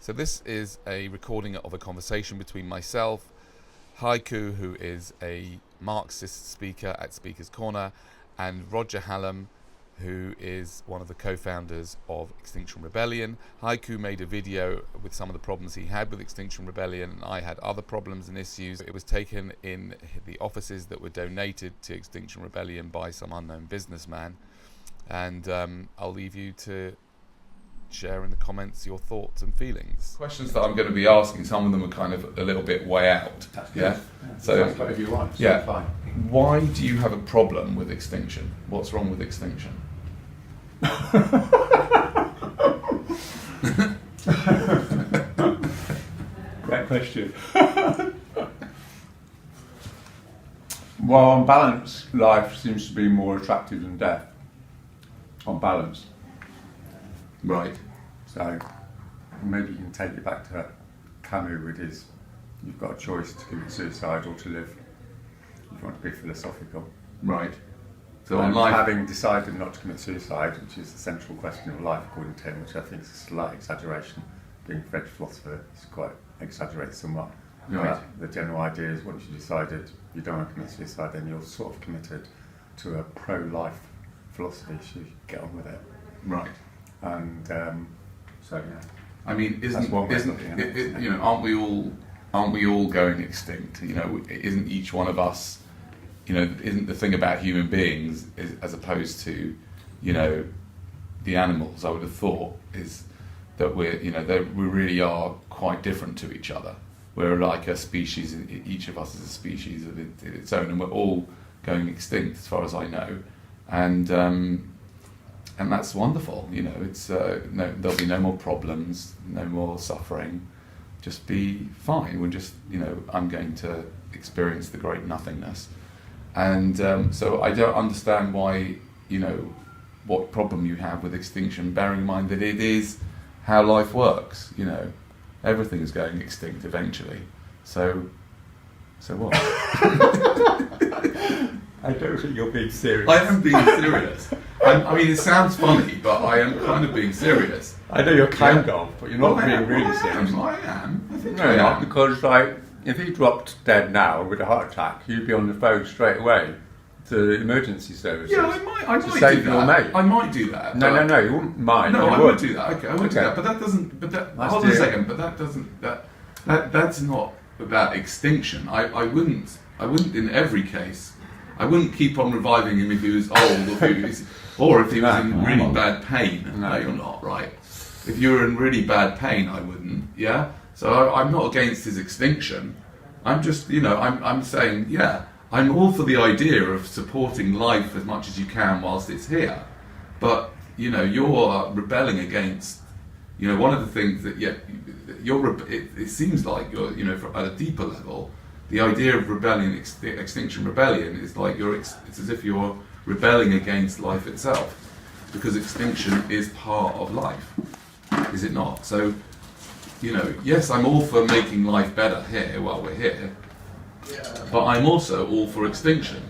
So this is a recording of a conversation between myself, Haiko, who is a Marxist speaker at Speaker's Corner, and Roger Hallam, who is one of the co-founders of Extinction Rebellion. Haiko made a video with some of the problems he had with Extinction Rebellion, and I had other problems and issues. It was taken in the offices that were donated to Extinction Rebellion by some unknown businessman. And I'll leave you to share in the comments your thoughts and feelings. Questions that I'm going to be asking, some of them are kind of a little bit way out. That's good. Yeah. So whatever you want. Yeah. Fine. Why do you have a problem with extinction? What's wrong with extinction? Great question. Well, on balance, life seems to be more attractive than death. On balance. Right. So maybe you can take it back to Camus with his, you've got a choice to commit suicide or to live, if you want to be philosophical. Right. So And on life, having decided not to commit suicide, which is the central question of life according to him, which I think is a slight exaggeration, being a French philosopher, it's quite exaggerated somewhat. Right. But the general idea is once you decided you don't want to commit suicide, then you're sort of committed to a pro-life philosophy, so you get on with it. right. And so yeah. I mean, That's one way of looking at it, you know, aren't we all going extinct? You know, isn't each one of us, you know, isn't the thing about human beings as opposed to, you know, the animals? I would have thought is that we're, you know, that we really are quite different to each other. We're like a species. Each of us is a species of its own, and we're all going extinct, as far as I know, and that's wonderful. You know, it's there'll be no more problems, no more suffering. Just be fine. We're just, you know, I'm going to experience the great nothingness, and so I don't understand why, you know, what problem you have with extinction. Bearing in mind that it is how life works. You know, everything is going extinct eventually. So what? I don't think you're being serious. I am being serious. I mean, it sounds funny, but I am kind of being serious. I know you're kind of, but you're not being really serious. I am. I think No, I not am. because, like, if he dropped dead now with a heart attack, you'd be on the phone straight away to the emergency services. Yeah, I might to do save your that. mate. I might do that. No, but- you wouldn't mind. No, you I would do that. Okay, I would do Okay. that. But that doesn't. But that. Let's Hold on a do it. second. But that doesn't. That's not about extinction. I wouldn't in every case. I wouldn't keep on reviving him if he was old or if he was in No, really I'm not. bad pain. No. No, you're not, right? If you were in really bad pain, I wouldn't. Yeah. So I'm not against his extinction. I'm just, you know, I'm saying, yeah, I'm all for the idea of supporting life as much as you can whilst it's here. But, you know, you're rebelling against, you know, one of the things that, yeah, it seems like you're, you know, at a deeper level, the idea of rebellion, Extinction Rebellion, is like it's as if you're rebelling against life itself, because extinction is part of life, is it not? So, you know, yes, I'm all for making life better here while we're here, but I'm also all for extinction,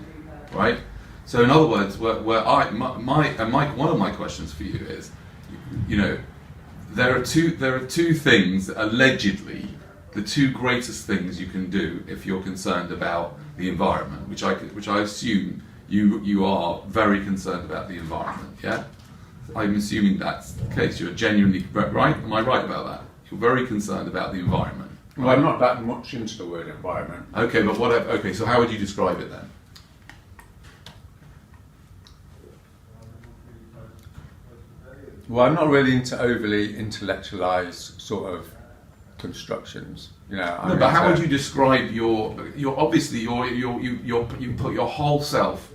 right? So, in other words, one of my questions for you is, you know, there are two things that allegedly the two greatest things you can do if you're concerned about the environment, which I assume you are very concerned about the environment. Yeah, I'm assuming that's the case. You're genuinely right. Am I right about that? You're very concerned about the environment. Well, I'm not that much into the word environment. Okay, but okay, so how would you describe it then? Well, I'm not really into overly intellectualized sort of constructions. You know, No, but how would you describe your obviously you put your whole self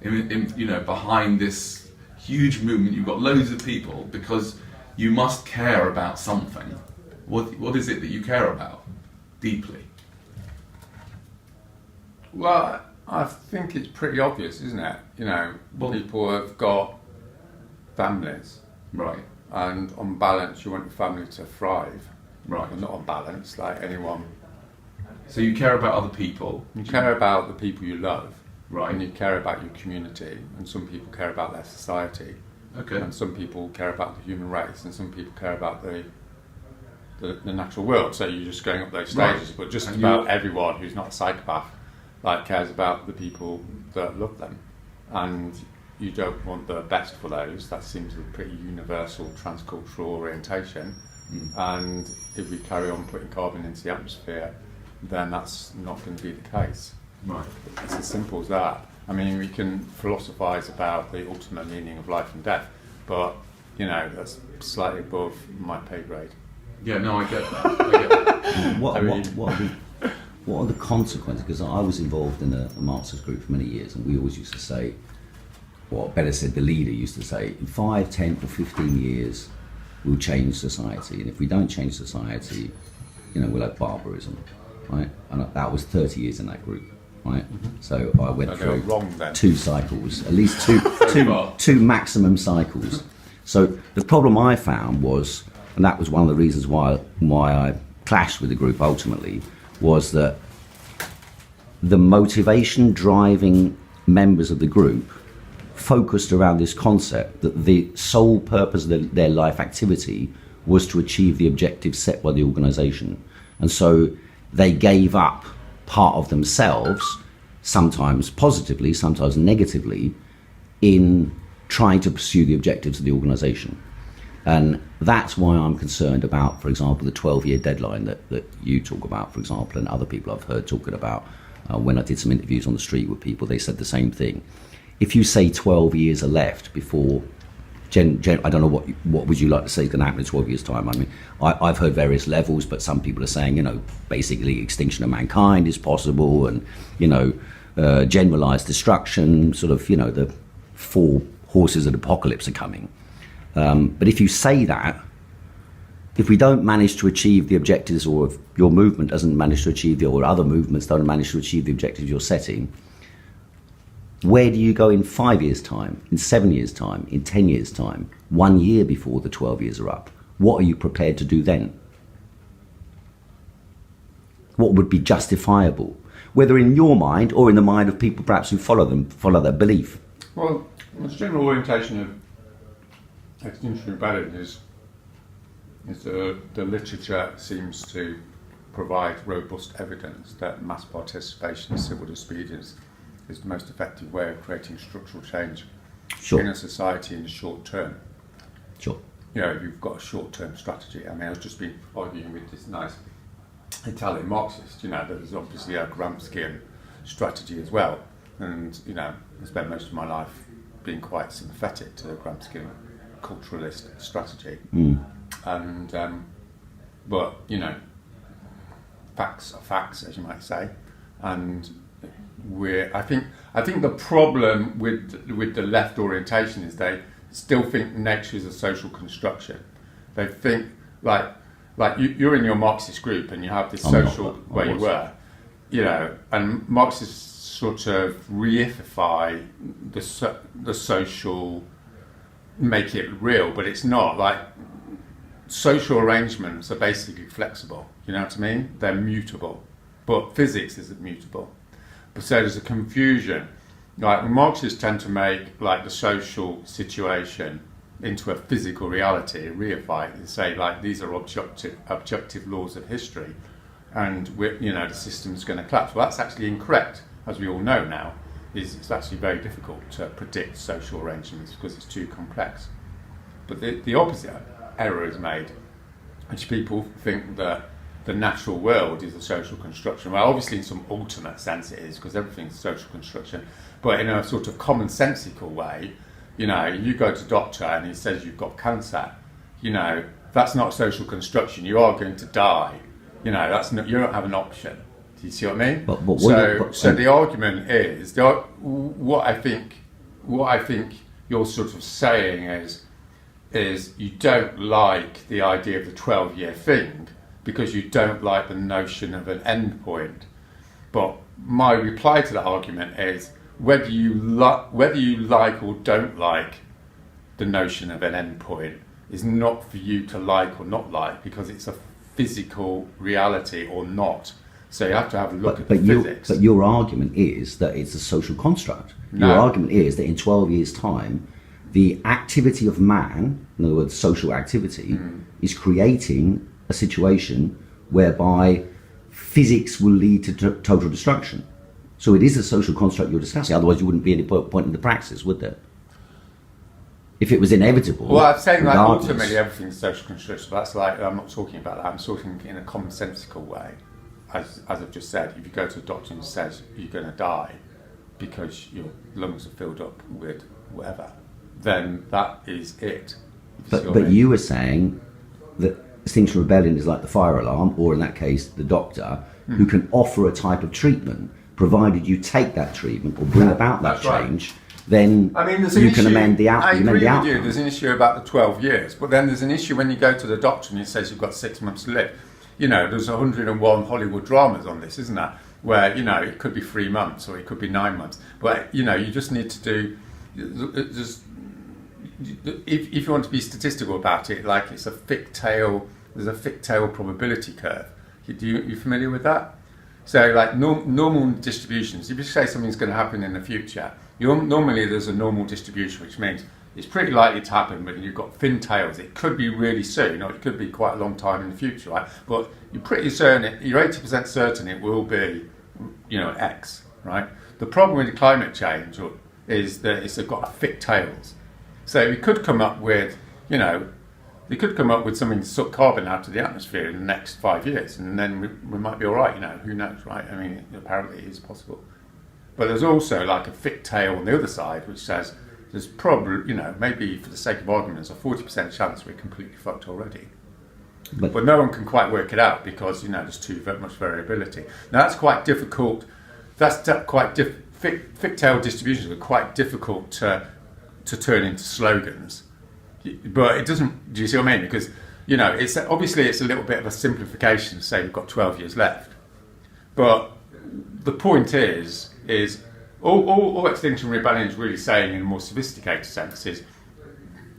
in you know, behind this huge movement. You've got loads of people because you must care about something. What is it that you care about deeply? Well, I think it's pretty obvious, isn't it? You know, Well- people have got families, Right, and on balance, you want your family to thrive. right. Well, not on balance, like anyone. So you care about other people, You care about the people you love, right? and you care about your community, and some people care about their society, Okay. and some people care about the human race, and some people care about the the natural world. So you're just going up those stages, Right. but just And about you're- everyone who's not a psychopath cares about the people that love them, and you don't want the best for those. That seems a pretty universal transcultural orientation. And if we carry on putting carbon into the atmosphere, then that's not going to be the case. Right. It's as simple as that. I mean, we can philosophise about the ultimate meaning of life and death, but that's slightly above my pay grade. Yeah, no, I get that. What I are the consequences? Because I was involved in a Marxist group for many years, and we always used to say, or better said, the leader used to say, in 5, 10 or 15 years, we'll change society. And if we don't change society, we'll have barbarism, right? And that was 30 years in that group, right? So I went they were through wrong then. 2 cycles, at least two far. two maximum cycles. So the problem I found was, and that was one of the reasons why I clashed with the group ultimately, was that the motivation driving members of the group focused around this concept that the sole purpose of their life activity was to achieve the objectives set by the organisation. And so they gave up part of themselves, sometimes positively, sometimes negatively, in trying to pursue the objectives of the organisation. And that's why I'm concerned about, for example, the 12-year deadline that you talk about, for example, and other people I've heard talking about. When I did some interviews on the street with people, they said the same thing. If you say 12 years are left before, I don't know what would you like to say is going to happen in 12 years' time. I mean, I've heard various levels, but some people are saying, basically extinction of mankind is possible, and, generalised destruction, sort of, the 4 horses of the apocalypse are coming. But if you say that, if we don't manage to achieve the objectives, or if your movement doesn't manage to achieve, or other movements don't manage to achieve the objectives you're setting, where do you go in 5 years' time, in 7 years' time, in 10 years' time, 1 year before the 12 years are up? What are you prepared to do then? What would be justifiable, whether in your mind or in the mind of people perhaps who follow that belief? Well, the general orientation of Extinction Rebellion is the literature seems to provide robust evidence that mass participation in civil disobedience is the most effective way of creating structural change Sure. in a society in the short term. Sure. You've got a short-term strategy. I mean, I was just been arguing with this nice Italian Marxist, that there's obviously a Gramscian strategy as well. And, I spent most of my life being quite sympathetic to the Gramscian culturalist strategy. And, but, facts are facts, as you might say. And I think the problem with the left orientation is they still think nature is a social construction. They think you're in your Marxist group and you have this social where you were, and Marxists sort of reify the social, make it real, but it's not. Social arrangements are basically flexible. You know what I mean? They're mutable, but physics isn't mutable. But so there's a confusion. Marxists tend to make the social situation into a physical reality, reify it, and say these are objective laws of history, and the system's going to collapse. Well, that's actually incorrect, as we all know now. It's actually very difficult to predict social arrangements because it's too complex. But the opposite error is made, which people think that the natural world is a social construction. Well, obviously in some ultimate sense it is, because everything's social construction, but in a sort of commonsensical way, you go to a doctor and he says you've got cancer, that's not social construction, you are going to die, that's not, you don't have an option. Do you see what I mean? So the argument is, what I think you're sort of saying is you don't like the idea of the 12-year thing because you don't like the notion of an end point. But my reply to that argument is whether you like or don't like the notion of an end point is not for you to like or not like, because it's a physical reality or not. So you have to have a look at the physics. But your argument is that it's a social construct. No. Your argument is that in 12 years' time, the activity of man, in other words, social activity, is creating a situation whereby physics will lead to total destruction. So it is a social construct you're discussing. Otherwise, you wouldn't be any point in the praxis, would there? If it was inevitable. Well, I'm saying like regardless. ultimately everything's social construction. That's like, I'm not talking about that. I'm talking in a commonsensical way. As I've just said, if you go to a doctor and says you're going to die because your lungs are filled up with whatever, then that is it. But you were saying that Extinction Rebellion is like the fire alarm, or in that case, the doctor, who can offer a type of treatment, provided you take that treatment or bring about that change. Right. Then I mean, you can amend the outcome. I agree with you. There's an issue about the 12 years, but then there's an issue when you go to the doctor and he says you've got 6 months to live. You know, there's 101 Hollywood dramas on this, isn't there? Where, you know, it could be 3 months or it could be 9 months. But, you know, you just need to do... If you want to be statistical about it, like it's a thick tail, there's a thick tail probability curve. You familiar with that? So, like normal distributions, if you say something's going to happen in the future, normally there's a normal distribution, which means it's pretty likely to happen, but you've got thin tails. It could be really soon, or it could be quite a long time in the future, right? But you're pretty certain, you're 80% certain it will be, you know, X, right? The problem with climate change is that it's got thick tails. So we could come up with, you know, they could come up with something to suck carbon out of the atmosphere in the next 5 years, and then we might be all right, you know, who knows, right? I mean, apparently it is possible. But there's also like a thick tail on the other side, which says there's probably, you know, maybe for the sake of argument, there's a 40% chance we're completely fucked already. But no one can quite work it out because, you know, there's too much variability. Now that's quite difficult. Thick tail distributions are quite difficult to turn into slogans. But it doesn't, do you see what I mean? Because, you know, it's obviously it's a little bit of a simplification to say we've got 12 years left. But the point is all Extinction Rebellion is really saying in a more sophisticated sense is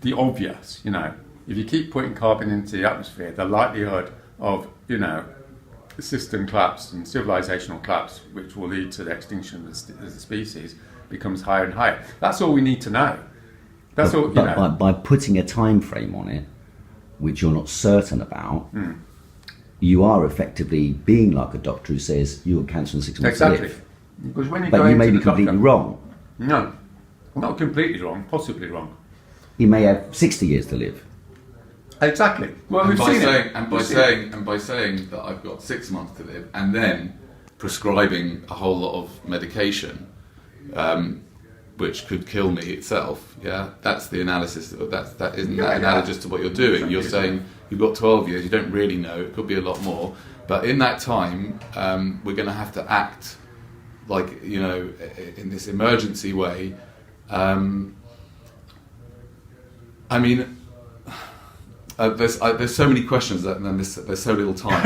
the obvious, you know. If you keep putting carbon into the atmosphere, the likelihood of, you know, system collapse and civilizational collapse, which will lead to the extinction of the species, becomes higher and higher. That's all we need to know. That's all, you know. By putting a time frame on it, which you're not certain about, you are effectively being like a doctor who says you'll cancer in 6 months to live. Because when you but go you into may be the completely doctor, wrong. No, not completely wrong, possibly wrong. He may have 60 years to live. Exactly. Well, and we've seen it. And by saying that I've got 6 months to live, and then prescribing a whole lot of medication, which could kill me itself. Yeah, that's the analysis. That isn't that analogous to what you're doing. You're saying you've got 12 years. You don't really know. It could be a lot more. But in that time, we're going to have to act like, you know, in this emergency way. I mean, there's so many questions and then there's so little time.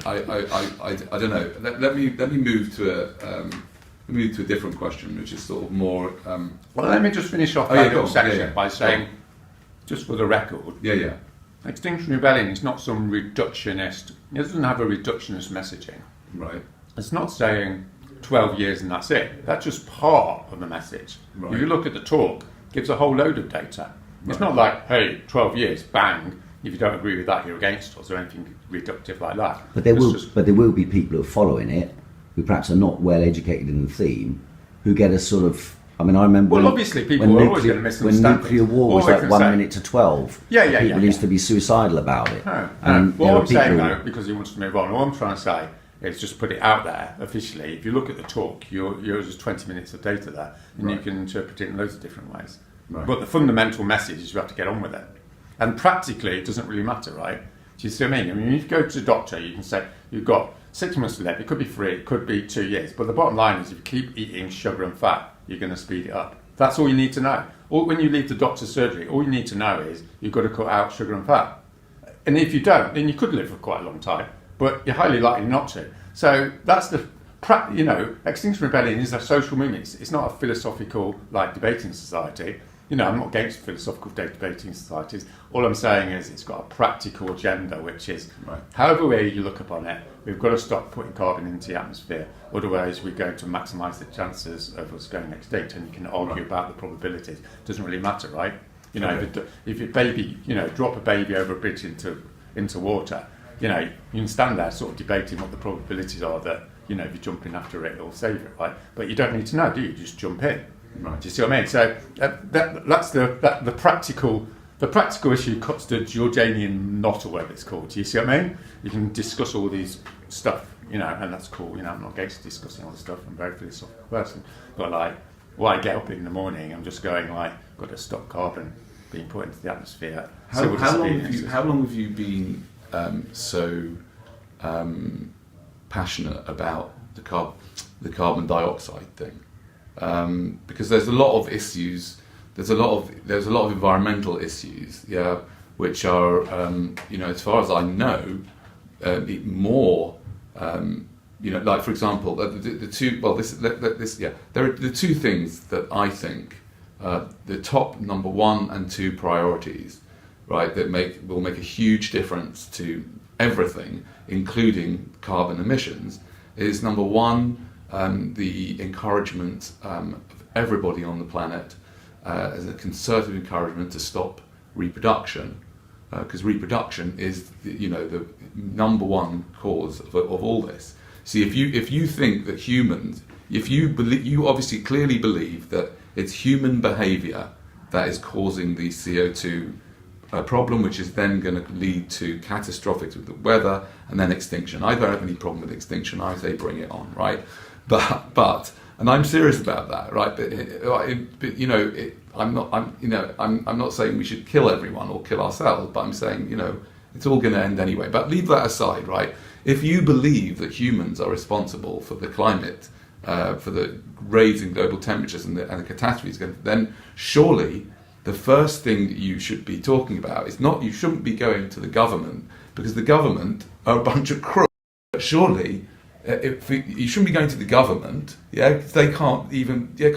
I don't know. Let me move to a different question, which is sort of more. Well, let me just finish off that little section by saying, just for the record. Yeah. Extinction Rebellion is not some reductionist. It doesn't have a reductionist messaging. Right. It's not saying 12 years and that's it. That's just part of the message. Right. If you look at the talk, it gives a whole load of data. It's not like, hey, 12 years, bang. If you don't agree with that, you're against us, or anything reductive like that. But there will be people who are following it, who perhaps are not well educated in the theme, who get a sort of. I mean, I remember. Well, obviously, people are always going to misunderstand. When nuclear war was like 1 minute to 12. People used to be suicidal about it. And what I'm saying, though, because he wants to move on, all I'm trying to say is just put it out there officially. If you look at the talk, yours is 20 minutes of data there, and you can interpret it in loads of different ways. Right. But the fundamental message is you have to get on with it. And practically, it doesn't really matter, right? Do you see what I mean? I mean, if you go to the doctor, you can say, you've got 6 months to live, it could be 3, it could be 2 years. But the bottom line is, if you keep eating sugar and fat, you're going to speed it up. That's all you need to know. Or when you leave the doctor's surgery, all you need to know is you've got to cut out sugar and fat. And if you don't, then you could live for quite a long time, but you're highly likely not to. So that's the, you know, Extinction Rebellion is a social movement. It's not a philosophical, like, debating society. You know, I'm not against philosophical debating societies. All I'm saying is it's got a practical agenda, which is, however way you look upon it, we've got to stop putting carbon into the atmosphere. Otherwise, we're going to maximise the chances of us going extinct. And you can argue about the probabilities. It doesn't really matter, right? You know, if your baby, you know, drop a baby over a bridge into water, you know, you can stand there sort of debating what the probabilities are that, you know, if you jump in after it, it'll save it, right? But you don't need to know, do you? Just jump in. Right. Do you see what I mean? So that's the practical issue cuts the Georgianian knot, or whatever it's called. Do you see what I mean? You can discuss all these stuff, you know, and that's cool. You know, I'm not against discussing all this stuff. I'm a very philosophical person. But like, when I get up in the morning, I'm just going like, got to stop carbon being put into the atmosphere. How long have you been so passionate about the carbon dioxide thing? Because there's a lot of issues. There's a lot of environmental issues, yeah, which are, you know, as far as I know, more, you know, like for example, the two. Well, there are the two things that I think the top number 1 and 2 priorities, right, that will make a huge difference to everything, including carbon emissions, is number 1. The encouragement of everybody on the planet as a concerted encouragement to stop reproduction, because reproduction is the number 1 cause of all this. See, if you think that humans, you obviously clearly believe that it's human behaviour that is causing the CO2 problem, which is then going to lead to catastrophic with the weather and then extinction. I don't have any problem with extinction. I say bring it on, right? But and I'm serious about that, right? But you know, I'm not saying we should kill everyone or kill ourselves, but I'm saying, you know, it's all going to end anyway. But leave that aside, right? If you believe that humans are responsible for the climate, for the raising global temperatures and the catastrophes, then surely the first thing that you should be talking about is not, you shouldn't be going to the government, because the government are a bunch of crooks. But surely, you shouldn't be going to the government, yeah, because they can't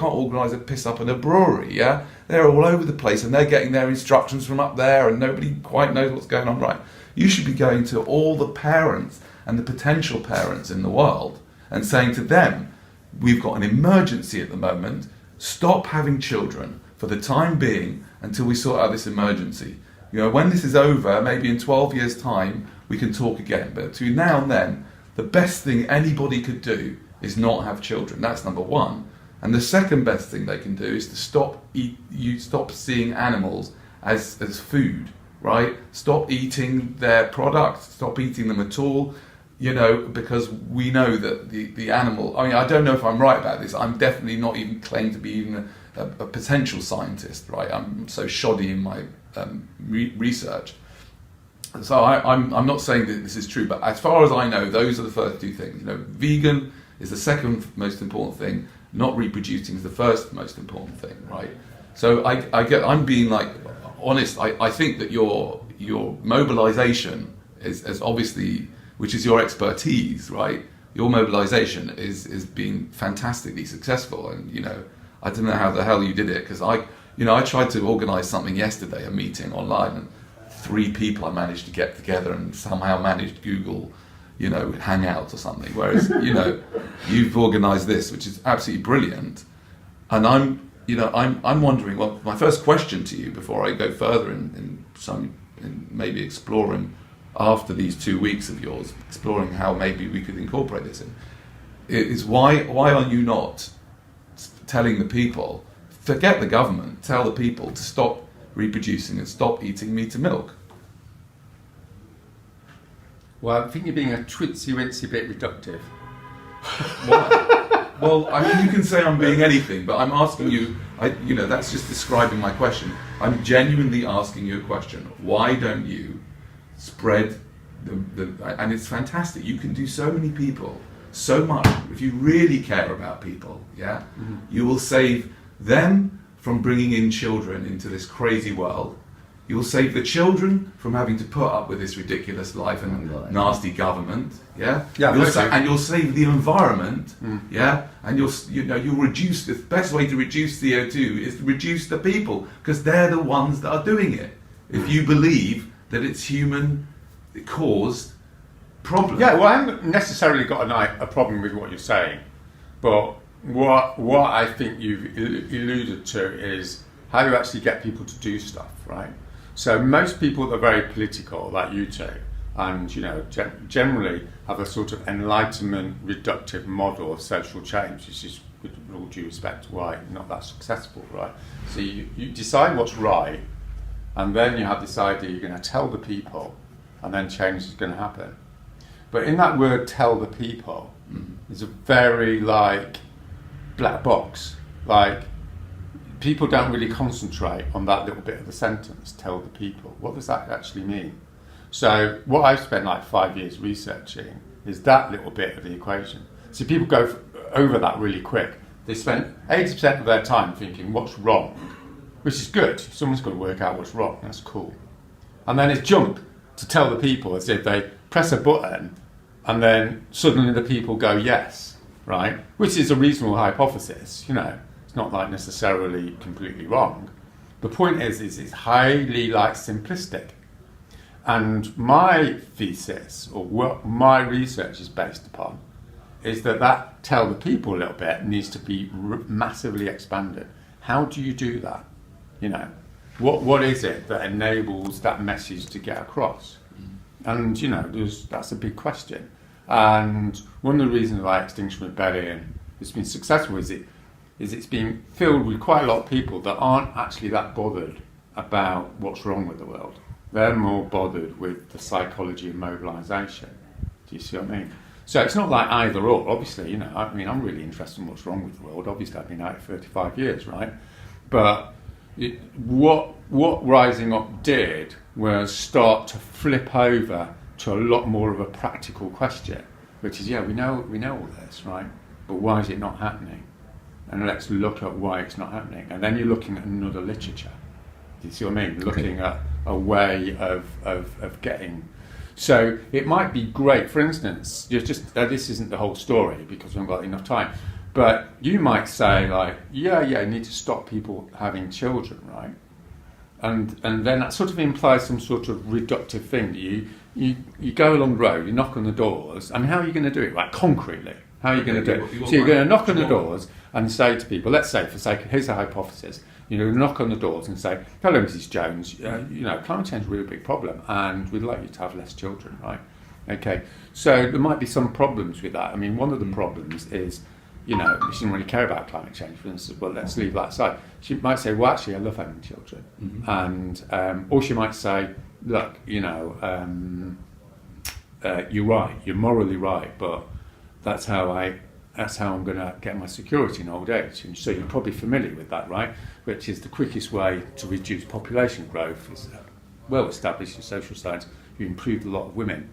organise a piss up in a brewery, yeah. They're all over the place and they're getting their instructions from up there, and nobody quite knows what's going on, right? You should be going to all the parents and the potential parents in the world and saying to them, we've got an emergency at the moment. Stop having children for the time being until we sort out this emergency. You know, when this is over, maybe in 12 years' time, we can talk again. But between now and then, the best thing anybody could do is not have children. That's number 1. And the second best thing they can do is to stop seeing animals as food, right? Stop eating their products. Stop eating them at all. You know, because we know that the animal. I mean, I don't know if I'm right about this. I'm definitely not even claimed to be even a potential scientist, right? I'm so shoddy in my research. So I'm not saying that this is true, but as far as I know, those are the first 2 things. You know, vegan is the second most important thing. Not reproducing is the first most important thing, right? So I'm being like honest. I think that your mobilisation is obviously, which is your expertise, right? Your mobilisation is being fantastically successful, and you know, I don't know how the hell you did it, because I tried to organise something yesterday, a meeting online, and 3 people I managed to get together, and somehow managed Google, you know, Hangouts or something. Whereas, you know, you've organised this, which is absolutely brilliant, and I'm wondering. Well, my first question to you before I go further in maybe exploring after these 2 weeks of yours, exploring how maybe we could incorporate this in, is why are you not telling the people, forget the government, tell the people to stop reproducing and stop eating meat and milk? Well, I think you're being a twitsy-wincy bit reductive. Why? Well, I mean, you can say I'm being anything, but I'm asking you, that's just describing my question. I'm genuinely asking you a question. Why don't you spread and it's fantastic. You can do so many people so much. If you really care about people, yeah, mm-hmm. You will save them from bringing in children into this crazy world. You will save the children from having to put up with this ridiculous life and nasty government, yeah. And you'll save the environment, yeah. And you'll reduce. The best way to reduce CO2 is to reduce the people, because they're the ones that are doing it. If you believe that it's human caused problem. Yeah, well, I haven't necessarily got a problem with what you're saying, but what I think you've alluded to is how you actually get people to do stuff, right? So most people that are very political, like you two, and generally have a sort of enlightenment reductive model of social change, which is, with all due respect, why not that successful, right? So you decide what's right, and then you have this idea you're going to tell the people, and then change is going to happen. But in that word, tell the people, is a very black box. People don't really concentrate on that little bit of the sentence, tell the people. What does that actually mean? So what I've spent 5 years researching is that little bit of the equation. So people go over that really quick. They spend 80% of their time thinking what's wrong, which is good. Someone's got to work out what's wrong. That's cool. And then it's jump to tell the people, as if they press a button and then suddenly the people go yes, right? Which is a reasonable hypothesis, It's not necessarily completely wrong. The point is it's highly simplistic. And my thesis, or what my research is based upon, is that tell the people a little bit needs to be massively expanded. How do you do that? What is it that enables that message to get across? And that's a big question. And one of the reasons why Extinction Rebellion has been successful is it's been filled with quite a lot of people that aren't actually that bothered about what's wrong with the world. They're more bothered with the psychology of mobilisation. Do you see what I mean? So it's not like either or. Obviously, I'm really interested in what's wrong with the world. Obviously, I've been out 35 years, right? But what Rising Up did was start to flip over to a lot more of a practical question, which is, we know all this, right? But why is it not happening? And let's look at why it's not happening. And then you're looking at another literature. Do you see what I mean? Looking at a way of getting. So it might be great, for instance, this isn't the whole story because we haven't got enough time, but you might say you need to stop people having children, right? And then that sort of implies some sort of reductive thing. You go along the road, you knock on the doors. I mean, how are you going to do it? Concretely, how are you going to do it? So you're going to knock on the doors and say to people, let's say, here's a hypothesis. Knock on the doors and say, hello, Mrs. Jones, climate change is a really big problem and we'd like you to have less children, right? Okay, so there might be some problems with that. I mean, one of the problems is, she doesn't really care about climate change, for instance, well, let's leave that aside. She might say, well, actually, I love having children. And, or she might say, look, you're right, you're morally right, but that's how I'm going to get my security in old age. And so you're probably familiar with that, right? Which is the quickest way to reduce population growth is well established in social science. You improve a lot of women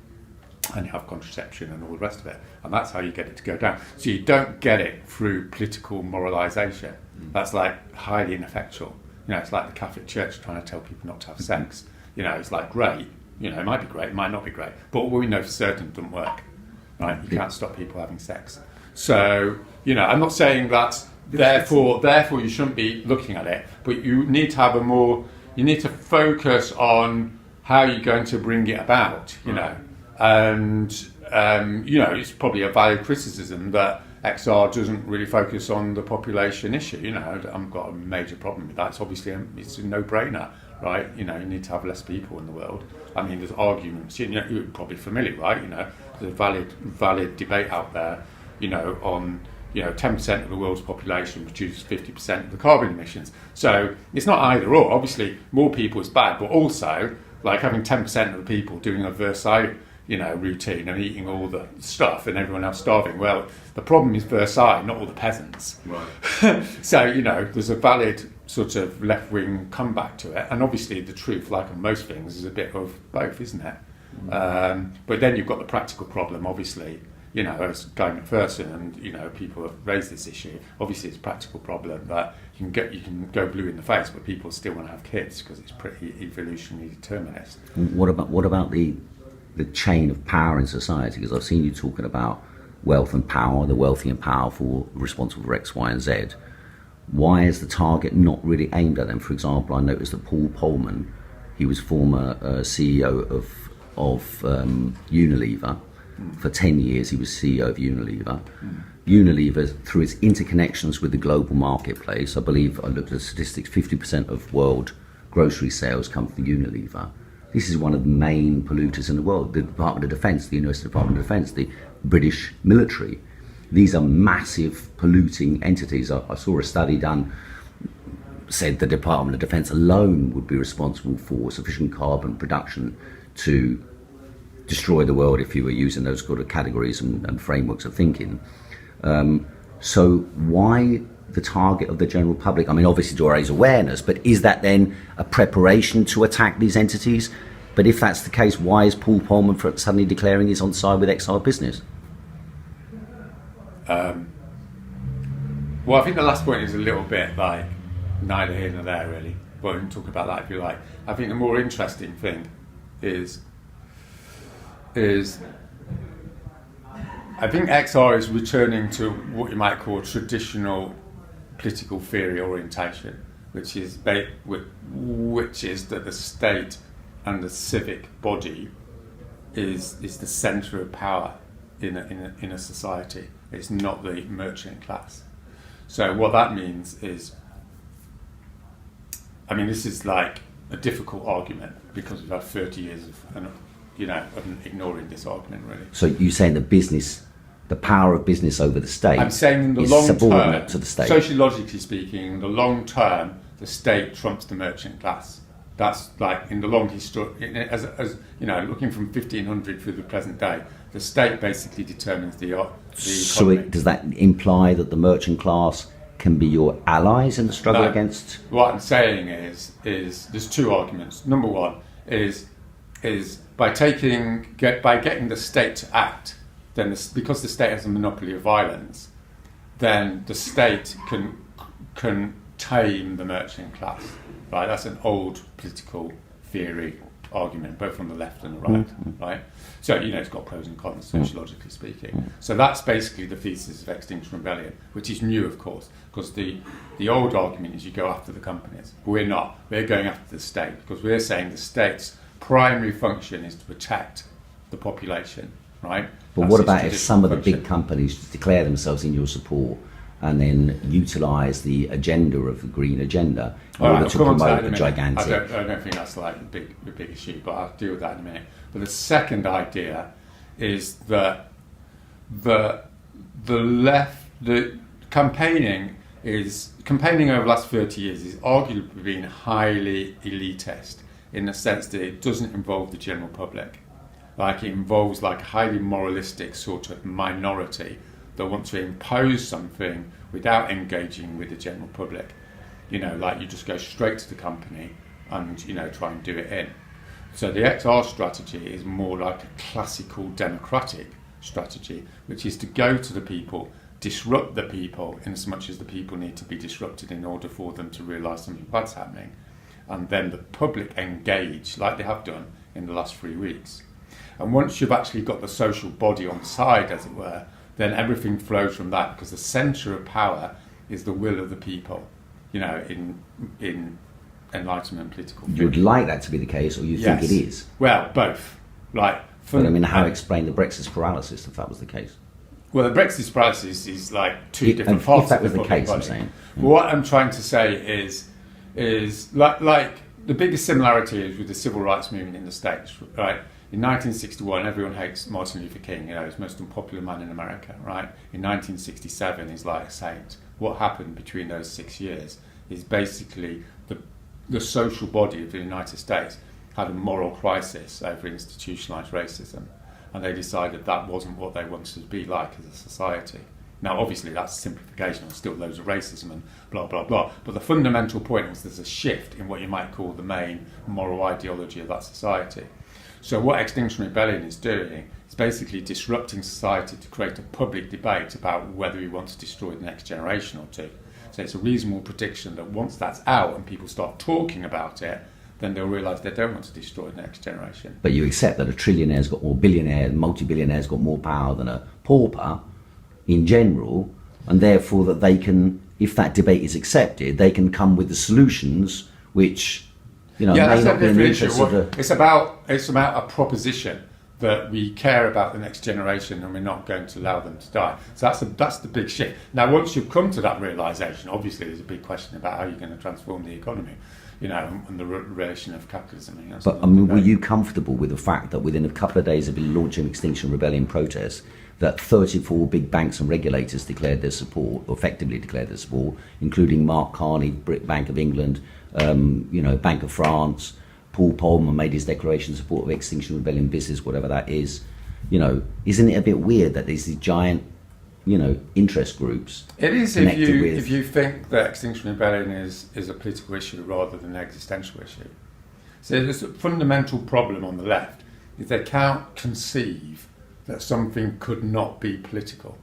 and you have contraception and all the rest of it. And that's how you get it to go down. So you don't get it through political moralisation. That's highly ineffectual. It's like the Catholic Church trying to tell people not to have sex. It's great. It might be great, it might not be great. But what we know for certain it doesn't work. Right? You can't stop people having sex. So, I'm not saying that therefore you shouldn't be looking at it, but you need to have you need to focus on how you're going to bring it about, and, it's probably a valid criticism that XR doesn't really focus on the population issue, I've got a major problem with that. It's obviously it's a no-brainer, right? You need to have less people in the world. I mean, there's arguments, you're probably familiar, right? There's a valid debate out there, on 10% of the world's population produces 50% of the carbon emissions. So it's not either or. Obviously, more people is bad, but also having 10% of the people doing a Versailles, routine and eating all the stuff and everyone else starving. Well, the problem is Versailles, not all the peasants. Right. So there's a valid sort of left-wing comeback to it, and obviously the truth, like on most things, is a bit of both, isn't it? But then you've got the practical problem, obviously. As Guy McPherson and people have raised this issue. Obviously, it's a practical problem that you can go blue in the face, but people still want to have kids because it's pretty evolutionary determinist. What about the chain of power in society? Because I've seen you talking about wealth and power, the wealthy and powerful responsible for X, Y, and Z. Why is the target not really aimed at them? For example, I noticed that Paul Polman, he was former CEO of Unilever. For 10 years, he was CEO of Unilever. Unilever, through its interconnections with the global marketplace, I believe I looked at the statistics, 50% of world grocery sales come from Unilever. This is one of the main polluters in the world. The Department of Defence, the Universal Department of Defence, the British military. These are massive polluting entities. I saw a study done, said the Department of Defence alone would be responsible for sufficient carbon production to destroy the world if you were using those sort of categories and frameworks of thinking. So why the target of the general public? I mean, obviously to raise awareness, but is that then a preparation to attack these entities? But if that's the case, why is Paul Polman suddenly declaring he's on side with Exile Business? Well, I think the last point is a little bit like neither here nor there, really. But we can talk about that if you like. I think the more interesting thing is I think XR is returning to what you might call traditional political theory orientation, which is that the state and the civic body is the centre of power in a society. It's not the merchant class. So what that means is, I mean, this is like a difficult argument because we've had 30 years of ignoring this argument, really. So you're saying the power of business over the state, I'm saying in the is long subordinate term, to the state. sociologically speaking, in the long term, the state trumps the merchant class. That's like in the long history, as looking from 1500 through the present day, the state basically determines the economy. So does that imply that the merchant class can be your allies in the struggle against? What I'm saying is there's two arguments. Number one is by getting the state to act, then because the state has a monopoly of violence, then the state can tame the merchant class. Right? That's an old political theory argument, both on the left and the right. Right? So it's got pros and cons, sociologically speaking. So that's basically the thesis of Extinction Rebellion, which is new, of course, because the old argument is you go after the companies. But we're not. We're going after the state because we're saying the state's primary function is to protect the population, right? But what about if some of the big companies declare themselves in your support and then utilise the agenda of the green agenda in order to promote the gigantic? I don't think that's like the big issue, but I'll deal with that in a minute. But the second idea is that the campaigning over the last 30 years is arguably been highly elitist in the sense that it doesn't involve the general public. Like it involves like a highly moralistic sort of minority that want to impose something without engaging with the general public. Like you just go straight to the company and try and do it in. So the XR strategy is more like a classical democratic strategy, which is to go to the people, disrupt the people in as much as the people need to be disrupted in order for them to realise something bad's happening, and then the public engage like they have done in the last 3 weeks. And once you've actually got the social body on side, as it were, then everything flows from that, because the centre of power is the will of the people, in Enlightenment political theory. You'd like that to be the case, or you think it is? Well, both. But how explain the Brexit paralysis if that was the case? Well, the Brexit paralysis is like two different parts. If that was of the the case, body. I'm saying. What I'm trying to say is like the biggest similarity is with the civil rights movement in the States, right? In 1961, everyone hates Martin Luther King. He's the most unpopular man in America, right? In 1967, he's like a saint. What happened between those 6 years is basically the social body of the United States had a moral crisis over institutionalized racism, and they decided that wasn't what they wanted to be like as a society. Now, obviously, that's a simplification. There's still loads of racism and blah, blah, blah. But the fundamental point was there's a shift in what you might call the main moral ideology of that society. So what Extinction Rebellion is doing is basically disrupting society to create a public debate about whether we want to destroy the next generation or two. So it's a reasonable prediction that once that's out and people start talking about it, then they'll realise they don't want to destroy the next generation. But you accept that a trillionaire's got more billionaire, multi-billionaire's got more power than a pauper in general, and therefore that they can, if that debate is accepted, they can come with the solutions which may not be in the interest of the... It's about a proposition that we care about the next generation and we're not going to allow them to die. So that's the big shift. Now, once you've come to that realisation, obviously there's a big question about how you're going to transform the economy. and the relation of capitalism. I think that's But another were debate. you comfortable with the fact that within a couple of days of the launching Extinction Rebellion protests, that 34 big banks and regulators declared their support, or effectively declared their support, including Mark Carney, Bank of England, Bank of France, Paul Polman made his declaration in support of Extinction Rebellion business, whatever that is. Isn't it a bit weird that there's these giant, interest groups? It is connected with- if you think that Extinction Rebellion is a political issue rather than an existential issue. So there's a fundamental problem on the left is they can't conceive that something could not be political,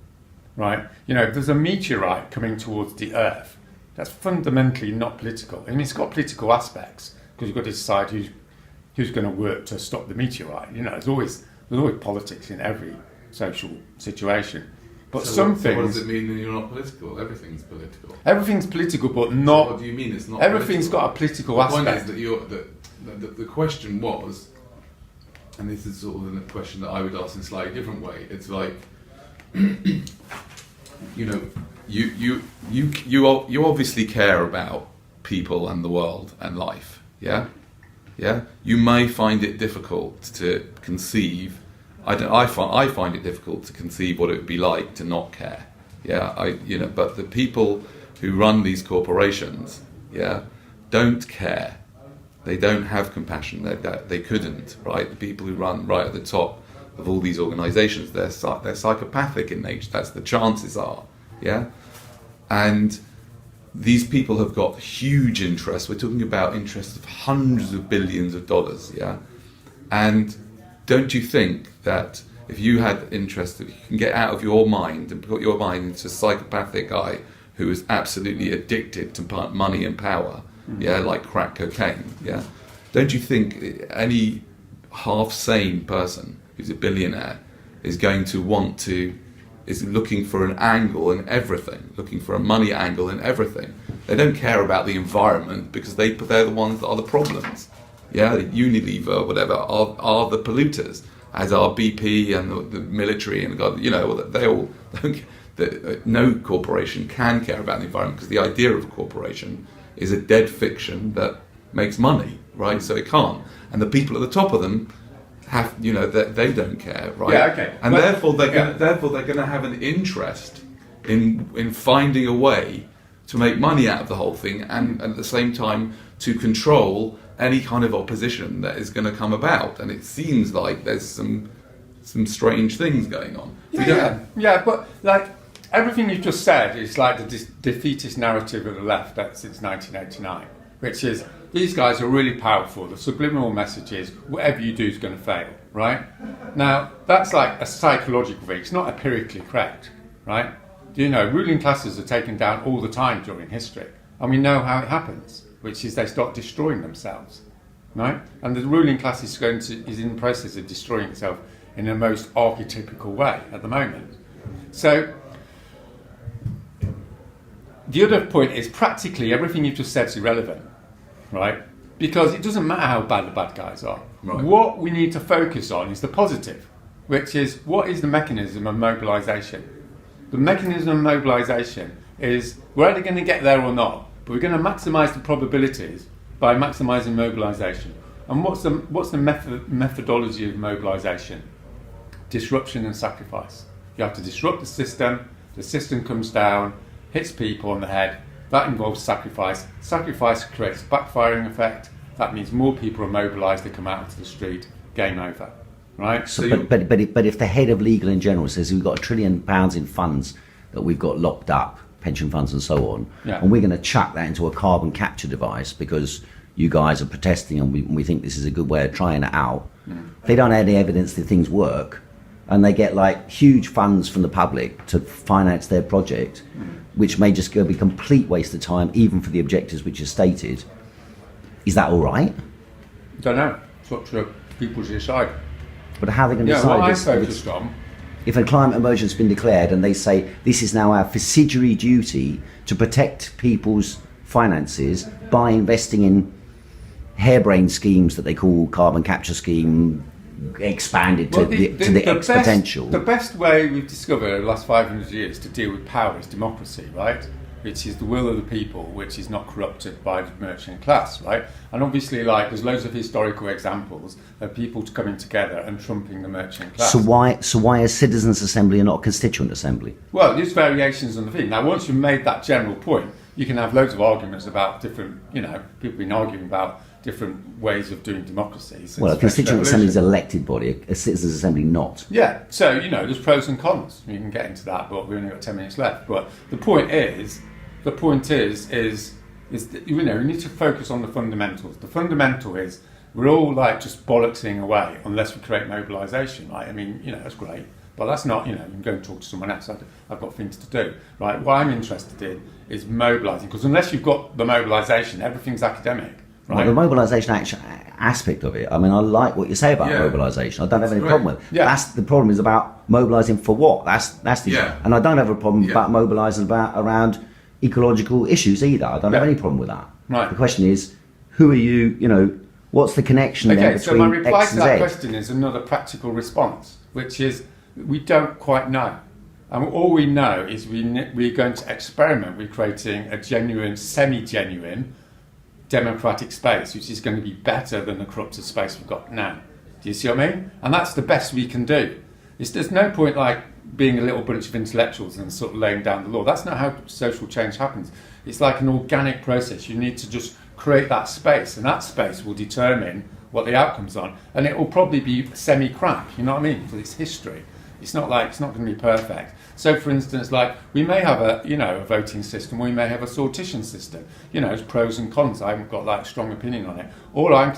right? If there's a meteorite coming towards the Earth, that's fundamentally not political. I mean, it's got political aspects because you've got to decide who's going to work to stop the meteorite. There's always politics in every social situation. But So some what things... does it mean that you're not political? Everything's political. Everything's political, but So not... what do you mean it's not Everything's political? got a political The point aspect. is that the question was, and this is sort of the question that I would ask in a slightly different way. It's like, you obviously care about people and the world and life. Yeah. You may find it difficult to conceive. I find it difficult to conceive what it would be like to not care. But the people who run these corporations, don't care. They don't have compassion. They couldn't, right? The people who run right at the top of all these organisations, they're psychopathic in nature. That's the chances are, And these people have got huge interests. We're talking about interests of hundreds of billions of dollars, And don't you think that if you had interest, that you can get out of your mind and put your mind into a psychopathic guy who is absolutely addicted to money and power, like crack cocaine, Don't you think any half-sane person who's a billionaire is looking for an angle in everything, looking for a money angle in everything? They don't care about the environment because they're the ones that are the problems. Unilever, whatever, are the polluters, as are BP and the military and they all don't. No corporation can care about the environment because the idea of a corporation is a dead fiction that makes money, right? So it can't. And the people at the top of them have, they don't care, right? Yeah, okay. And therefore they're going to have an interest in finding a way to make money out of the whole thing, and at the same time to control any kind of opposition that is going to come about. And it seems like there's some strange things going on. But like everything you've just said is like the defeatist narrative of the left since 1989, which is these guys are really powerful. The subliminal message is whatever you do is going to fail, right? Now, that's like a psychological thing. It's not empirically correct, right? Ruling classes are taken down all the time during history. And we know how it happens, which is they start destroying themselves, right? And the ruling class is in the process of destroying itself in the most archetypical way at the moment. So the other point is practically everything you've just said is irrelevant, right? Because it doesn't matter how bad the bad guys are. Right. What we need to focus on is the positive, which is what is the mechanism of mobilisation? The mechanism of mobilisation is we're either going to get there or not, but we're going to maximise the probabilities by maximising mobilisation. And what's the methodology of mobilisation? Disruption and sacrifice. You have to disrupt the system comes down, hits people on the head, that involves sacrifice. Sacrifice creates a backfiring effect, that means more people are mobilised, they come out into the street, game over. Right? But if the head of Legal in General says we've got £1 trillion in funds that we've got locked up, pension funds and so on, and we're going to chuck that into a carbon capture device because you guys are protesting and we think this is a good way of trying it out, they don't have any evidence that things work, and they get like huge funds from the public to finance their project, which may just go be a complete waste of time, even for the objectives which are stated. Is that all right? Don't know. It's up to people to decide. But how are they going to decide what this? I focused on. If a climate emergency has been declared and they say this is now our fiduciary duty to protect people's finances by investing in harebrained schemes that they call carbon capture scheme, expanded to the exponential. The best way we've discovered over the last 500 years to deal with power is democracy, right? which is the will of the people, which is not corrupted by the merchant class, right? And obviously, like, there's loads of historical examples of people coming together and trumping the merchant class. So why is citizens' assembly and not a constituent assembly? Well, there's variations on the thing. Now, once you've made that general point, you can have loads of arguments about different, people have been arguing about different ways of doing democracy. Well, a constituent assembly is an elected body, a citizens' assembly not. Yeah, so, there's pros and cons. We can get into that, but we've only got 10 minutes left. But the point is that, you need to focus on the fundamentals. The fundamental is we're all like just bollocksing away unless we create mobilisation, right? I mean, that's great, but that's not, you can go and talk to someone else. I've got things to do, right? What I'm interested in is mobilising, because unless you've got the mobilisation, everything's academic, right? Well, the mobilisation aspect of it, I mean, I like what you say about mobilisation. I don't have any problem with it. Yeah. The problem is about mobilising for what? That's the issue. And I don't have a problem about mobilising around ecological issues either. I don't have any problem with that. Right. The question is, who are you, what's the connection then between so my reply X to and that Z? question is another practical response, which is we don't quite know. And all we know is we're going to experiment with creating a genuine, semi-genuine democratic space, which is going to be better than the corrupted space we've got now. Do you see what I mean? And that's the best we can do. There's no point like being a little bunch of intellectuals and sort of laying down the law. That's not how social change happens. It's like an organic process. You need to just create that space, and that space will determine what the outcomes are. And it will probably be semi-crap, you know what I mean? Because it's history. It's not going to be perfect. So, for instance, like we may have a voting system, we may have a sortition system. It's pros and cons. I haven't got like a strong opinion on it. All I'm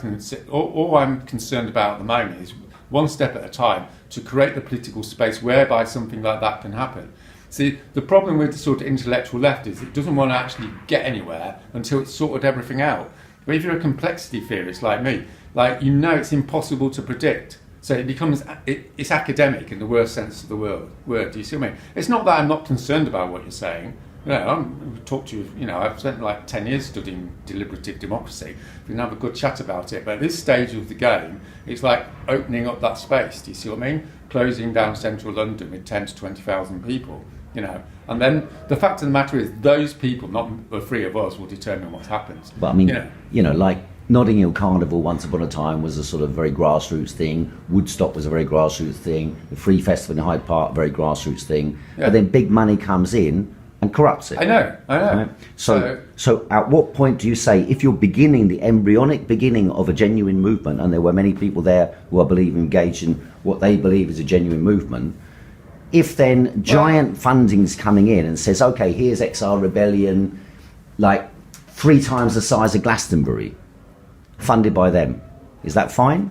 concerned about at the moment is one step at a time to create the political space whereby something like that can happen. See, the problem with the sort of intellectual left is it doesn't want to actually get anywhere until it's sorted everything out. But if you're a complexity theorist like me, it's impossible to predict. So it becomes, it's academic in the worst sense of the word. Do you see what I mean? It's not that I'm not concerned about what you're saying. I've talked to you, I've spent like 10 years studying deliberative democracy. We can have a good chat about it. But at this stage of the game, it's like opening up that space. Do you see what I mean? Closing down central London with 10 to 20,000 people, And then the fact of the matter is those people, not the three of us, will determine what happens. But I mean, like Notting Hill Carnival once upon a time was a sort of very grassroots thing. Woodstock was a very grassroots thing. The Free Festival in Hyde Park, very grassroots thing. Yeah. But then big money comes in and corrupts it. I know. Right? So at what point do you say, if you're beginning the embryonic beginning of a genuine movement, and there were many people there who I believe engaged in what they believe is a genuine movement, if then giant funding's coming in and says, okay, here's XR Rebellion, like 3 times the size of Glastonbury, funded by them, is that fine?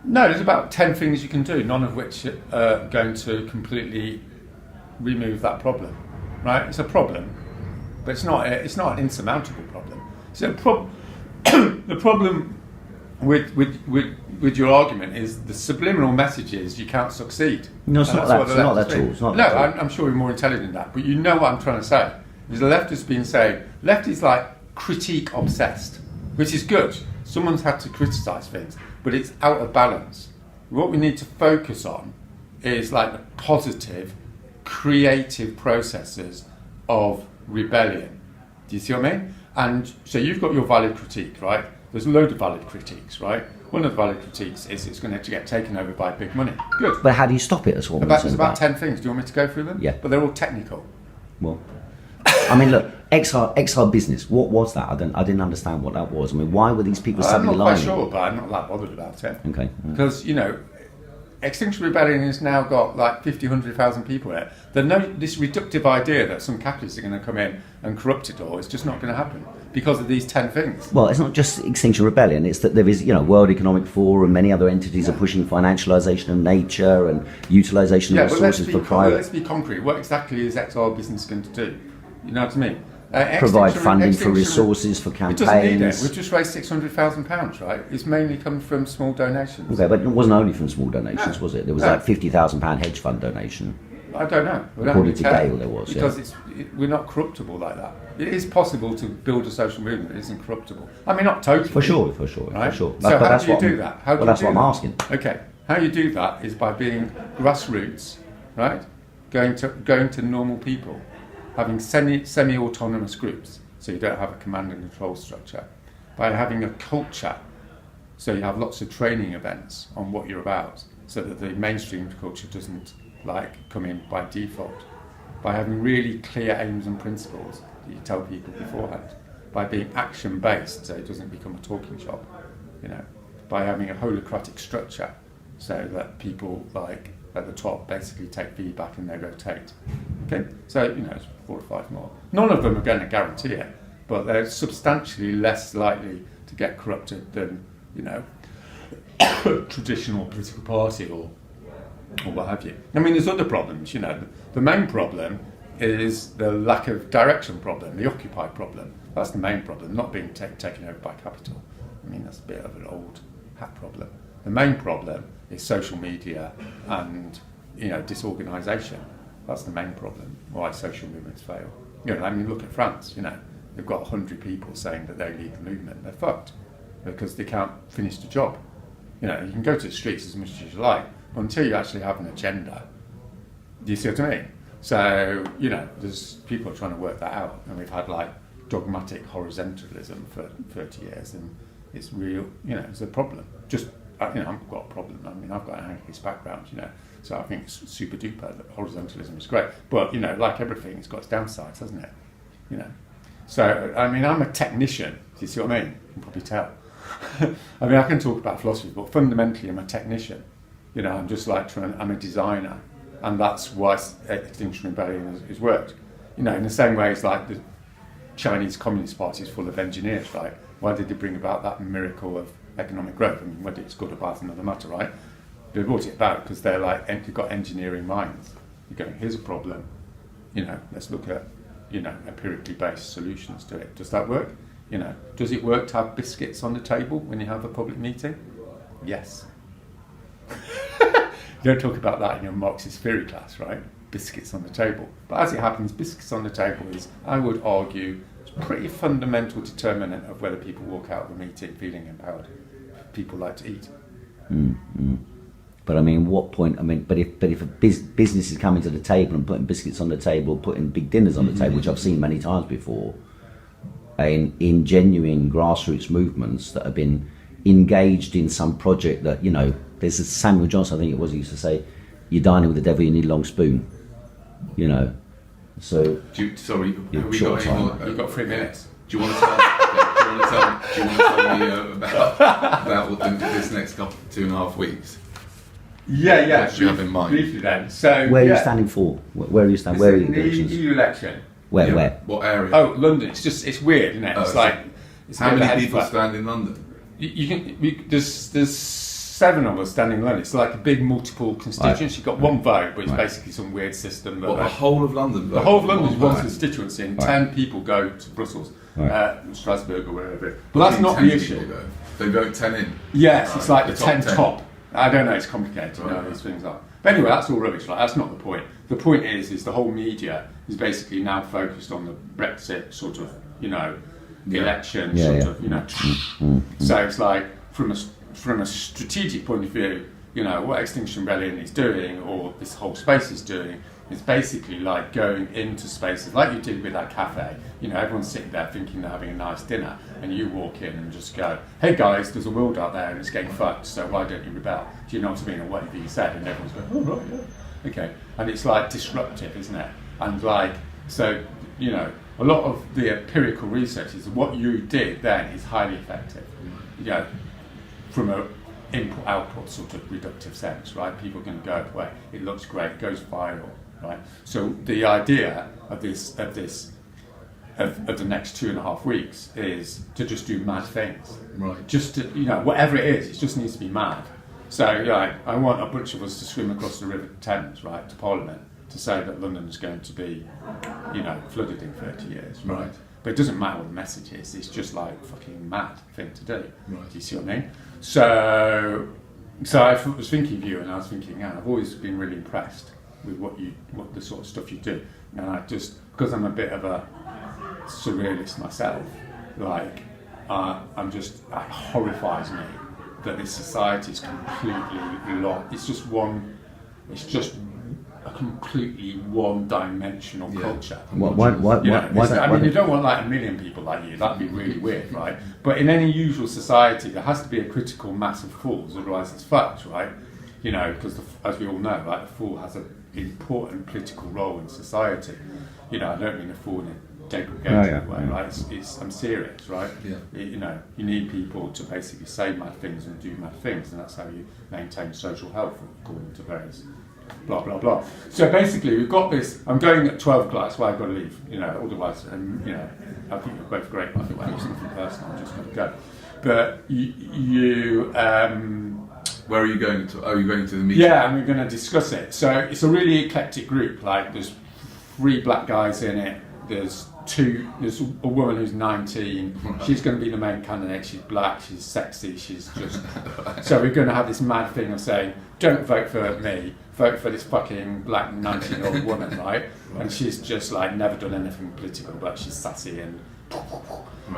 No, there's about 10 things you can do, none of which are going to completely remove that problem, right? It's a problem, but it's not an insurmountable problem. So the problem with your argument is the subliminal message is you can't succeed. No, it's not that. It's not that at all. I'm sure you're more intelligent than that, but you know what I'm trying to say. Because the left has been saying, left is like critique obsessed, which is good. Someone's had to criticise things, but it's out of balance. What we need to focus on is like the positive, creative processes of rebellion. Do you see what I mean? And so you've got your valid critique, right? There's a load of valid critiques, right? One of the valid critiques is it's going to get taken over by big money. Good. But how do you stop it? That's what There's about 10 things. Do you want me to go through them? Yeah. But they're all technical. Well, I mean, look, XR business. What was that? I didn't understand what that was. I mean, why were these people suddenly lying? I'm not quite sure, but I'm not that bothered about it. Okay. Because Extinction Rebellion has now got like 50, 100,000 people in it. This reductive idea that some capitalists are going to come in and corrupt it all, it's just not going to happen because of these 10 things. Well, it's not just Extinction Rebellion, it's that there is, World Economic Forum, many other entities are pushing financialisation of nature and utilisation of resources for private... Let's be concrete. What exactly is XR business going to do? You know what I mean? Provide funding for resources, for campaigns. It doesn't need it. We've just raised £600,000, right? It's mainly come from small donations. Okay, but it wasn't only from small donations, was it? There was like £50,000 hedge fund donation. I don't know. According to Gale, there was. Because we're not corruptible like that. It is possible to build a social movement that isn't corruptible. I mean, not totally. For sure. Right? So how do you do that? That's what I'm asking. Okay, how you do that is by being grassroots, right? Going to normal people. having semi-autonomous groups, so you don't have a command and control structure, by having a culture, so you have lots of training events on what you're about, so that the mainstream culture doesn't come in by default, by having really clear aims and principles that you tell people beforehand, by being action-based, so it doesn't become a talking shop, by having a holocratic structure, so that people at the top basically take feedback and they rotate. Okay, so it's 4 or 5 more. None of them are going to guarantee it, but they're substantially less likely to get corrupted than traditional political party or what have you. I mean, there's other problems. The main problem is the lack of direction problem, the Occupy problem. That's the main problem, not being taken over by capital. I mean, that's a bit of an old hat problem. The main problem is social media and disorganisation. That's the main problem, why social movements fail. I mean, look at France, they've got 100 people saying that they lead the movement. They're fucked because they can't finish the job. You can go to the streets as much as you like, but until you actually have an agenda, do you see what I mean? So, there's people trying to work that out, and we've had dogmatic horizontalism for 30 years, and it's real, it's a problem. Just, I've got a problem. I mean, I've got an Haikos background, so I think it's super duper that horizontalism is great. But, like everything, it's got its downsides, hasn't it? So, I mean, I'm a technician. Do you see what I mean? You can probably tell. I mean, I can talk about philosophy, but fundamentally, I'm a technician. I'm just I'm a designer, and that's why Extinction Rebellion has worked. In the same way as the Chinese Communist Party is full of engineers, right? Why did they bring about that miracle of economic growth? I mean, whether it's good or bad is another matter, right? They brought it about because they're they've got engineering minds. You're going, here's a problem, let's look at, empirically based solutions to it. Does that work? Does it work to have biscuits on the table when you have a public meeting? Yes. You don't talk about that in your Marxist theory class, right? Biscuits on the table. But as it happens, biscuits on the table is, I would argue, a pretty fundamental determinant of whether people walk out of a meeting feeling empowered. People like to eat. Mm-hmm. But I mean, what point? I mean, but if a business is coming to the table and putting biscuits on the table, putting big dinners on the table, which I've seen many times before, in genuine grassroots movements that have been engaged in some project that there's a Samuel Johnson, I think it was, he used to say, "You're dining with the devil, you need a long spoon." So. Sorry, have we got any more? You've got 3 minutes. Do you want to tell me about what this next 2.5 weeks? Yeah. What do you have in mind? Briefly then. So, where are you standing for? Where are you standing? Where are you elections? EU election. Where? What area? Oh, London. It's weird, isn't it? It's how many people stand in London? There's 7 of us standing in London. It's like a big multiple constituency. Right. You've got one vote, but it's basically some weird system. The whole of London? The whole of London is one constituency, and 10 people go to Brussels, Strasbourg or wherever. But that's not the issue. They vote 10 in? Yes, it's like the 10 top. I don't know, it's complicated, these things are. But anyway, that's all rubbish, that's not the point. The point is the whole media is basically now focused on the Brexit sort of, election, So it's from a strategic point of view, what Extinction Rebellion is doing, or this whole space is doing, is basically going into spaces like you did with that cafe. Everyone's sitting there thinking they're having a nice dinner, and you walk in and just go, "Hey guys, there's a world out there and it's getting fucked, so why don't you rebel?" Do you know what I mean? Or whatever you said, and everyone's going, "Oh right, yeah, okay." And it's disruptive, isn't it? And so a lot of the empirical research is what you did then is highly effective. From a input-output sort of reductive sense, right? People are going to go away. It looks great. It goes viral, right? So the idea of the next 2.5 weeks is to just do mad things, right? Just to whatever it is, it just needs to be mad. So I want a bunch of us to swim across the River Thames, right, to Parliament, to say that London is going to be, flooded in 30 years, right? But it doesn't matter what the message is. It's just fucking mad thing to do. Right. Do you see what I mean? So I was thinking of you, and I was thinking, I've always been really impressed with what the sort of stuff you do, and I just, because I'm a bit of a surrealist myself, it horrifies me that this society is completely lost. It's just a completely one-dimensional culture. Why I mean, you don't want like a million people like you. That'd be really weird, right? But in any usual society, there has to be a critical mass of fools, otherwise it's fucked, right? You know, because as we all know, like the fool has an important political role in society. You know, I don't mean a fool in a degraded way, right? I'm serious, right? Yeah. You know, you need people to basically say mad things and do mad things, and that's how you maintain social health, according to various blah blah blah. So basically, we've got this. I'm going at 12 o'clock, that's why I've got to leave. You know, otherwise, and you know, I think you're both great, by the way. It's nothing personal. I'm just going to go. But where are you going to? Are you going to the meeting? Yeah, and we're going to discuss it. So it's a really eclectic group. Like, there's 3 black guys in it. There's a woman who's 19. She's going to be the main candidate. She's black, she's sexy, she's just... So we're going to have this mad thing of saying, don't vote for me, vote for this fucking black 19-year-old woman, right? And she's just like never done anything political, but she's sassy and...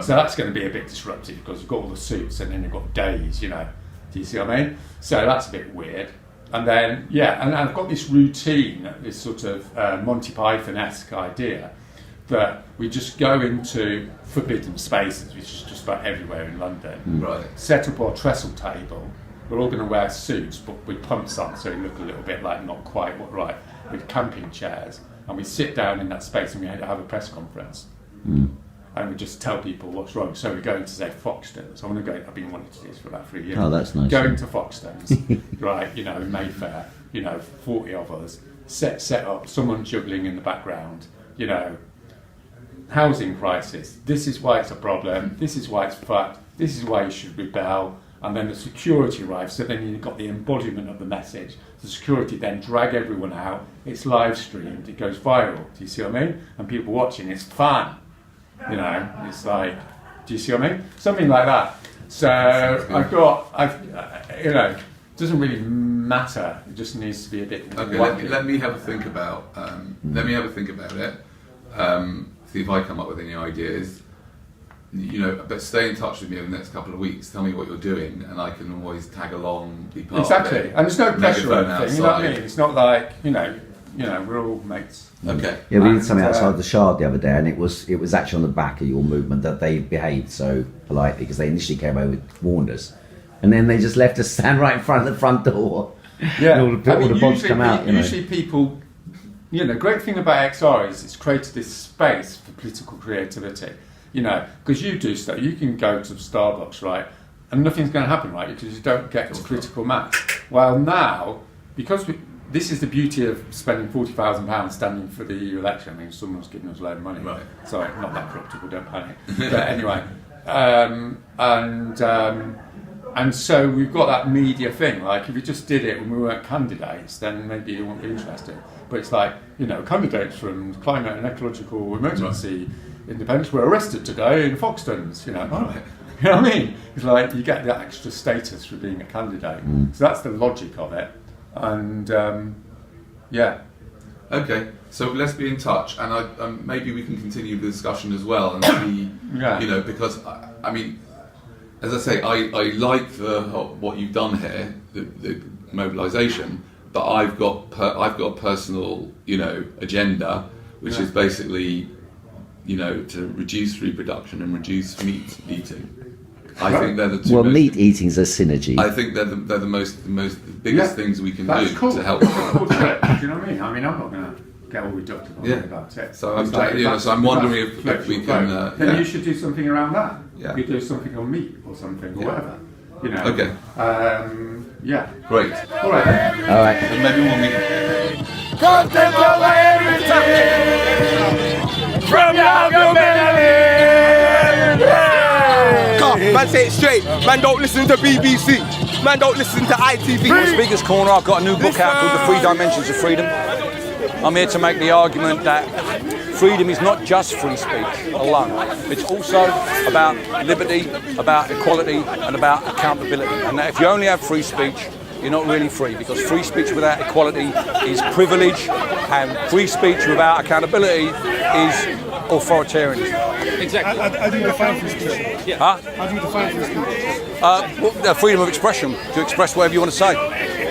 So that's going to be a bit disruptive because you've got all the suits and then you've got days, you know. Do you see what I mean? So that's a bit weird. And then, and I've got this routine, this sort of Monty Python-esque idea that we just go into forbidden spaces, which is just about everywhere in London, right. Set up our trestle table. We're all going to wear suits, but with pumps on, so we look a little bit like not quite right, with camping chairs, and we sit down in that space and we have a press conference. And we just tell people what's wrong. So we're going to say Foxtons. I've been wanting to do this for about 3 years. Oh, that's nice. Going to Foxtons, right? You know, in Mayfair. You know, 40 of us set up. Someone juggling in the background. You know, housing crisis. This is why it's a problem. This is why it's fucked. This is why you should rebel. And then the security arrives. So then you've got the embodiment of the message. The security then drag everyone out. It's live streamed. It goes viral. Do you see what I mean? And people watching. It's you know, it's like, do you see what I mean? Something like that. So you know, it doesn't really matter. It just needs to be a bit. Okay, let me have a think about. Let me have a think about it. See if I come up with any ideas. You know, but stay in touch with me over the next couple of weeks. Tell me what you're doing, and I can always tag along, be part of it. And there's no pressure or anything. You know what I mean? It's not like you know, we're all mates. Okay. Yeah, we did something outside the Shard the other day, and it was actually on the back of your movement that they behaved so politely because they initially came over, warned us, and then they just left us stand right in front of the front door. Yeah, all the bods come out. Usually people, you know, great thing about XR is it's created this space for political creativity. You know, because you do stuff, you can go to Starbucks, right, and nothing's going to happen, right, because you don't get to critical mass. Well, now, because this is the beauty of spending £40,000 standing for the EU election. I mean, someone's giving us a load of money. Right. Sorry, not that corruptible, don't panic. But anyway, and so we've got that media thing. Like, if we just did it when we weren't candidates, then maybe it wouldn't be interesting. But it's like, you know, candidates from climate and ecological emergency independence were arrested today in Foxtons, you know. Right. You know what I mean? It's like you get that extra status for being a candidate. So that's the logic of it. And Okay, so let's be in touch, and maybe we can continue the discussion as well, and see, you know, because I mean, as I say, I like what you've done here, the mobilisation, but I've got a personal, you know, agenda, which is basically, you know, to reduce reproduction and reduce meat eating. I think they're the two. Well, meat eating is a synergy. I think they're the biggest things we can do to help. Cool. Do you know what I mean? I mean, I'm not going to get all reductive about it. So I'm wondering if we can. Then you should do something around that. Yeah. You do something on meat or something or whatever. You know. Okay. Great. Great. All right. Then. All right. And maybe we'll meet. Content over everything from your man, say it straight. Man, don't listen to BBC. Man, don't listen to ITV. On Speaker's Corner, I've got a new book out called The 3 Dimensions of Freedom. I'm here to make the argument that freedom is not just free speech alone. It's also about liberty, about equality, and about accountability. And that if you only have free speech, you're not really free, because free speech without equality is privilege, and free speech without accountability is authoritarianism. Exactly. How do you define free speech? Huh? How do you define free speech? Freedom of expression, to express whatever you want to say.